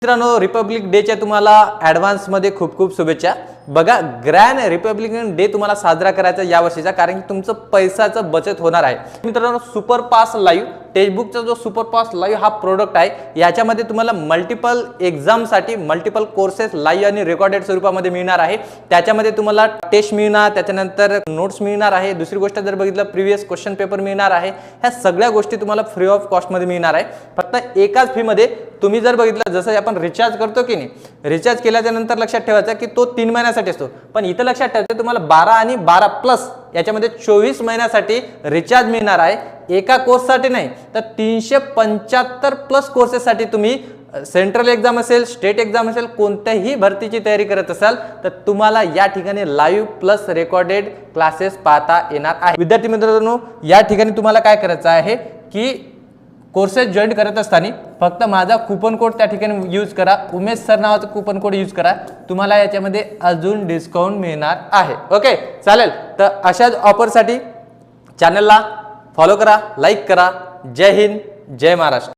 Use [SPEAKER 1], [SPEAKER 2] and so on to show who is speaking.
[SPEAKER 1] मित्रांनो, रिपब्लिक डेच्या तुम्हाला ॲडव्हान्स मध्ये खूप खूप शुभेच्छा। बघा, ग्रँड रिपब्लिकन डे तुम्हाला साजरा करायचा या वर्षीचा, कारण की तुमचं पैशाचं बचत होणार आहे। मित्रांनो, सुपर पास लाईव्ह टेक्स्टबुकचा जो सुपर पास लाईव्ह हा प्रोडक्ट आहे, याच्यामध्ये तुम्हाला मल्टिपल एक्झामसाठी मल्टिपल कोर्सेस लाईव्ह आणि रेकॉर्डेड स्वरूपामध्ये मिळणार आहे। त्याच्यामध्ये तुम्हाला टेस्ट मिळणार, त्याच्यानंतर नोट्स मिळणार आहे। दुसरी गोष्ट जर बघितलं, प्रिव्हियस क्वेश्चन पेपर मिळणार आहे। ह्या सगळ्या गोष्टी तुम्हाला फ्री ऑफ कॉस्ट मध्ये मिळणार आहे। फक्त एकाच फी मध्ये तुम्ही जर बघितलं, जसं आपण रिचार्ज करतो की नाही, रिचार्ज केल्याच्या नंतर लक्षात ठेवायचं की तो 3 महिन्यासाठी असतो, पण इथं लक्षात ठेवायचं तुम्हाला 12 आणि 12 प्लस याच्यामध्ये 24 महिन्यासाठी रिचार्ज मिळणार आहे। एका कोर्ससाठी नाही तर 375 प्लस कोर्सेससाठी तुम्ही सेंट्रल एग्जाम असेल, स्टेट एग्जाम असेल, कोणत्याही भरतीची तयारी करत असाल तर तुम्हाला या ठिकाणी लाईव्ह प्लस रेकॉर्डेड क्लासेस पाहता येणार आहे। विद्यार्थी मित्रांनो, या ठिकाणी तुम्हाला काय करायचं आहे की कोर्सेस जॉईन करत असताना फक्त माझा कूपन कोड त्या ठिकाणी यूज करा, उमेश सर नावाचा कूपन कोड यूज करा, तुम्हाला याच्यामध्ये अजून डिस्काउंट मिळणार आहे। ओके, चालेल। तर अशाच ऑफरसाठी चॅनलला फॉलो करा, लाईक करा। जय हिंद, जय महाराष्ट्र।